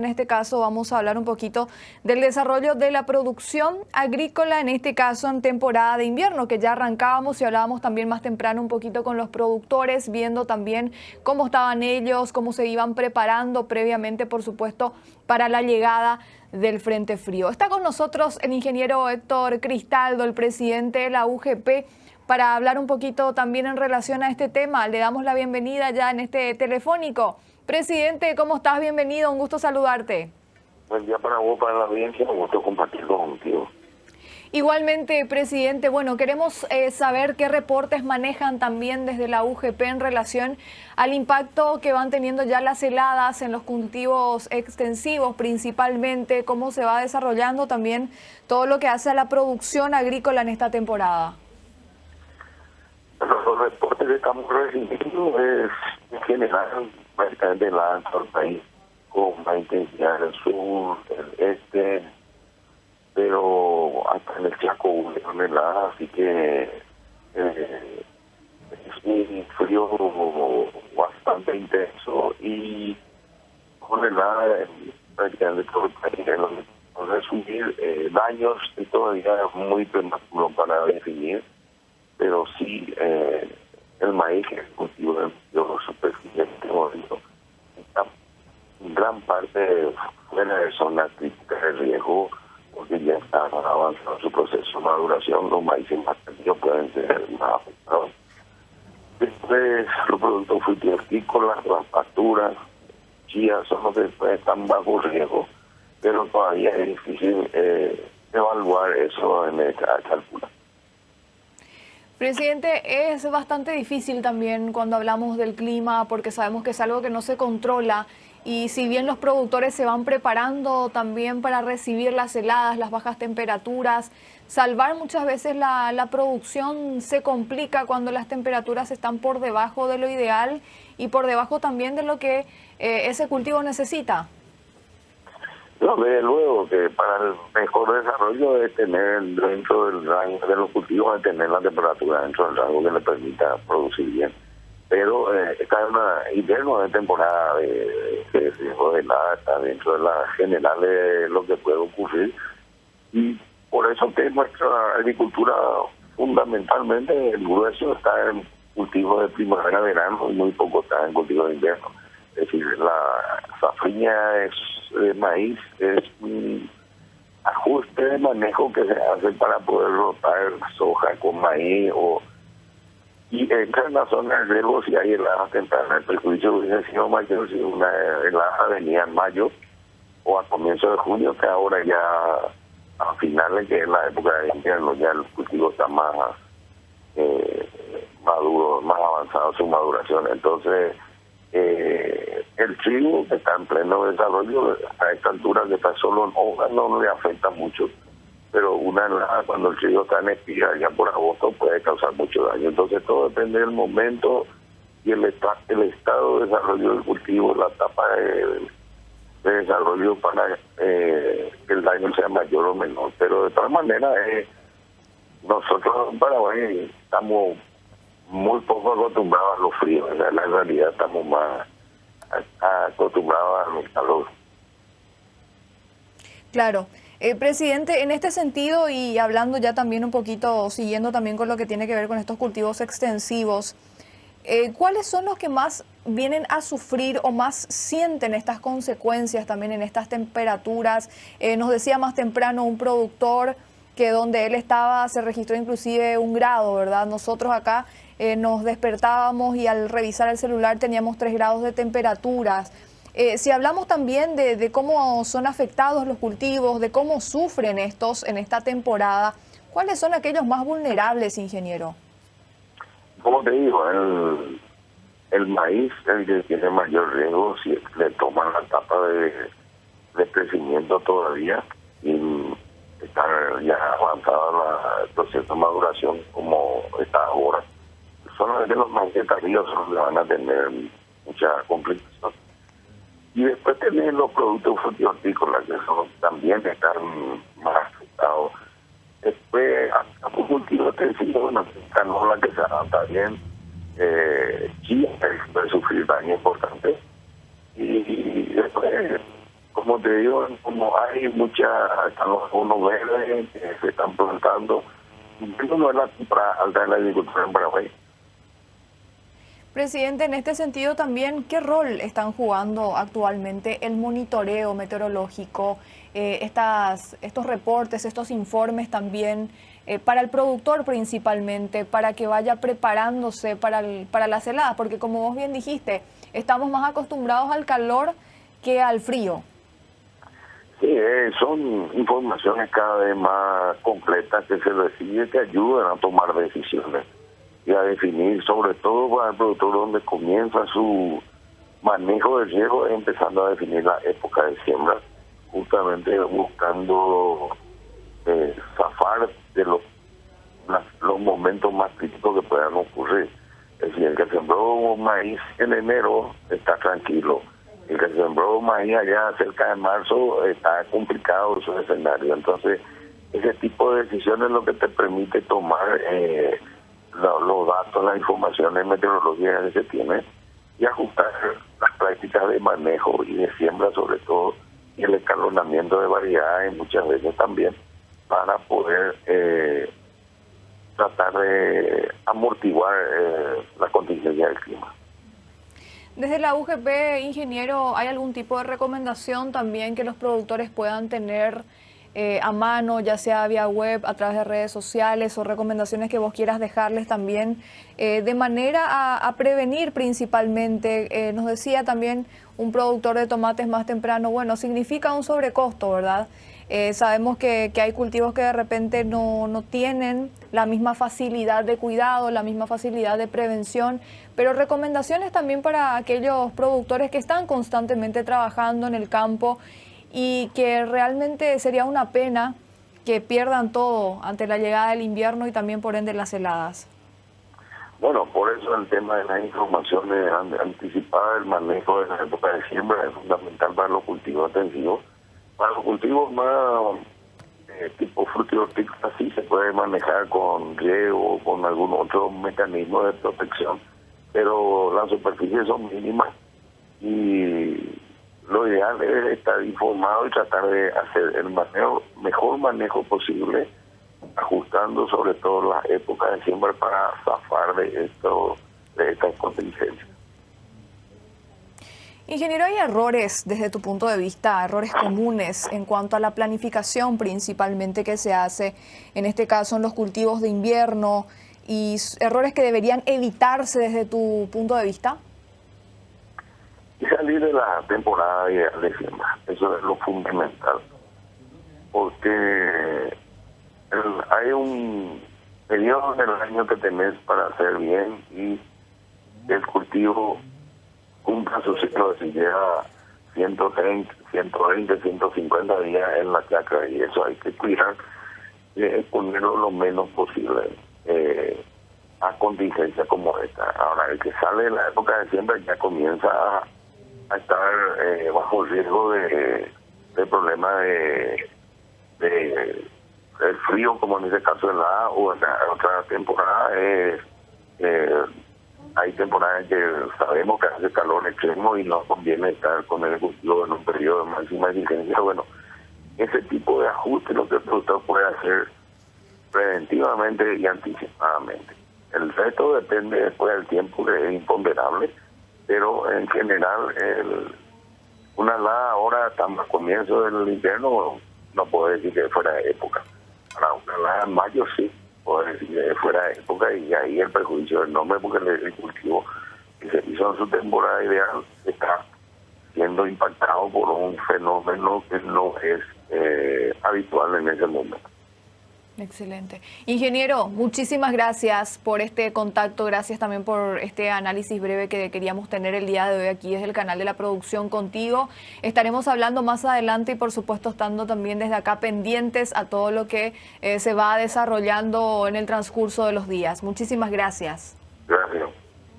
En este caso vamos a hablar un poquito del desarrollo de la producción agrícola, en este caso en temporada de invierno, que ya arrancábamos y hablábamos también más temprano un poquito con los productores, viendo también cómo estaban ellos, cómo se iban preparando previamente, por supuesto, para la llegada del Frente Frío. Está con nosotros el ingeniero Héctor Cristaldo, el presidente de la UGP, para hablar un poquito también en relación a este tema. Le damos la bienvenida ya en este telefónico. Presidente, ¿cómo estás? Bienvenido, un gusto saludarte. Buen día para vos, para la audiencia, un gusto compartirlo contigo. Igualmente, presidente, bueno, queremos saber qué reportes manejan también desde la UGP en relación al impacto que van teniendo ya las heladas en los cultivos extensivos principalmente, cómo se va desarrollando también todo lo que hace a la producción agrícola en esta temporada. Los reportes que estamos recibiendo es en general bastante helada en todo el país, con más intensidad en el sur, el este, pero hasta en el Chaco hubo helada, así que es un frío bastante intenso y con helada prácticamente todo el país. En resumir, daños y todavía muy prematuro para definir, pero sí el maíz, que es el cultivo del superficie en este momento, está en gran parte fuera de zona crítica de riesgo, porque ya está avanzando su proceso de maduración. Los maíces más pequeños pueden ser más afectados. Después, los productos frutícolas, las pasturas, chías, son los que están bajo riesgo, pero todavía es difícil evaluar eso en esta calculación. Presidente, es bastante difícil también cuando hablamos del clima porque sabemos que es algo que no se controla y si bien los productores se van preparando también para recibir las heladas, las bajas temperaturas, salvar muchas veces la producción se complica cuando las temperaturas están por debajo de lo ideal y por debajo también de lo que ese cultivo necesita. No, desde luego que para el mejor desarrollo es tener dentro del rango de los cultivos, de tener la temperatura dentro del rango que le permita producir bien. Pero está en una invierno de temporada de riesgo de helada, está dentro de la general de lo que puede ocurrir. Y por eso que nuestra agricultura fundamentalmente, el grueso está en cultivos de primavera-verano y muy poco está en cultivos de invierno. Es decir, la safrinha de maíz es un ajuste de manejo que se hace para poder rotar soja con maíz y entra en la zona de riesgo si hay heladas tempranas. El perjuicio hubiese sido mayor si una helada venía en mayo o a comienzos de junio, que ahora ya a finales, que es la época de invierno, ya el cultivo está más maduro, más avanzado su maduración. Entonces, el trigo, que está en pleno desarrollo, a esta altura que está solo en hoja, no le afecta mucho, pero una helada cuando el trigo está en espiga ya por agosto puede causar mucho daño. Entonces todo depende del momento y el estado de desarrollo del cultivo, la etapa de desarrollo para que el daño sea mayor o menor. Pero de todas maneras, nosotros en Paraguay estamos muy poco acostumbrados a los fríos. En la realidad estamos más acostumbrados a los calor. Claro. Presidente, en este sentido y hablando ya también un poquito, siguiendo también con lo que tiene que ver con estos cultivos extensivos, ¿cuáles son los que más vienen a sufrir o más sienten estas consecuencias también en estas temperaturas? Nos decía más temprano un productor que donde él estaba se registró inclusive 1 grado, ¿verdad? Nosotros acá nos despertábamos y al revisar el celular teníamos 3 grados de temperaturas. Si hablamos también de cómo son afectados los cultivos, de cómo sufren estos en esta temporada, ¿cuáles son aquellos más vulnerables, ingeniero? Como te digo, el maíz es el que tiene mayor riesgo si le toman la etapa de crecimiento todavía y está ya avanzado el proceso de maduración como está ahora. Solamente los maíces tardíos son los que van a tener mucha complicación. Y después tenés los productos frutícolas que también están más afectados. Después, a cultivo extensivo, una canola que se adapta bien, chía puede sufrir daño importante. Y después, como te digo, como hay están los bonos verdes que se están plantando, eso no es la temporada alta de la agricultura en Paraguay. Presidente, en este sentido también, ¿qué rol están jugando actualmente el monitoreo meteorológico, estos reportes, estos informes también, para el productor principalmente, para que vaya preparándose para las heladas? Porque como vos bien dijiste, estamos más acostumbrados al calor que al frío. Sí, son informaciones cada vez más completas que se reciben que ayudan a tomar decisiones y a definir, sobre todo para el productor donde comienza su manejo del riesgo, empezando a definir la época de siembra, justamente buscando zafar de los momentos más críticos que puedan ocurrir. Es decir, el que sembró maíz en enero está tranquilo, el que sembró maíz allá cerca de marzo está complicado su escenario. Entonces, ese tipo de decisiones es lo que te permite tomar los datos, las informaciones meteorológicas que se tienen y ajustar las prácticas de manejo y de siembra sobre todo, y el escalonamiento de variedades muchas veces también, para poder tratar de amortiguar la contingencia del clima. Desde la UGP, ingeniero, ¿hay algún tipo de recomendación también que los productores puedan tener a mano, ya sea vía web, a través de redes sociales, o recomendaciones que vos quieras dejarles también, de manera a prevenir principalmente? Nos decía también un productor de tomates más temprano, bueno, significa un sobrecosto, ¿verdad? Sabemos que hay cultivos que de repente no tienen la misma facilidad de cuidado, la misma facilidad de prevención, pero recomendaciones también para aquellos productores que están constantemente trabajando en el campo y que realmente sería una pena que pierdan todo ante la llegada del invierno y también por ende las heladas. Bueno, por eso el tema de las informaciones anticipadas, el manejo de la época de siembra es fundamental para los cultivos intensivos. Para los cultivos más tipo frutihortícolas sí se puede manejar con riego o con algún otro mecanismo de protección, pero las superficies son mínimas y lo ideal es estar informado y tratar de hacer el mejor manejo posible, ajustando sobre todo las épocas de siembra para zafar de estas contingencias. Ingeniero, ¿hay errores desde tu punto de vista, errores comunes en cuanto a la planificación principalmente que se hace, en este caso en los cultivos de invierno, y errores que deberían evitarse desde tu punto de vista? Y salir de la temporada de siembra, eso es lo fundamental, porque hay un periodo del año que tenés para hacer bien y el cultivo cumpla su ciclo de siembra 130, 120, 150 días en la chacra, y eso hay que cuidar de ponerlo lo menos posible a contingencia como esta. Ahora, el que sale de la época de siembra ya comienza a estar bajo riesgo de problemas de el frío, como en ese caso de o en la otra temporada hay temporadas en que sabemos que hace calor extremo y no conviene estar con el cultivo en un periodo de máxima exigencia. Bueno, ese tipo de ajuste lo que el productor puede hacer preventivamente y anticipadamente. El resto depende después del tiempo, que es imponderable, pero en general una helada ahora, estamos a comienzo del invierno, no puedo decir que fuera de época. Para una helada en mayo sí, puedo decir que fuera de época, y ahí el perjuicio es enorme, porque el cultivo que se hizo en su temporada ideal está siendo impactado por un fenómeno que no es habitual en ese momento. Excelente. Ingeniero, muchísimas gracias por este contacto, gracias también por este análisis breve que queríamos tener el día de hoy aquí desde el canal de la producción contigo. Estaremos hablando más adelante y por supuesto estando también desde acá pendientes a todo lo que se va desarrollando en el transcurso de los días. Muchísimas gracias. Gracias.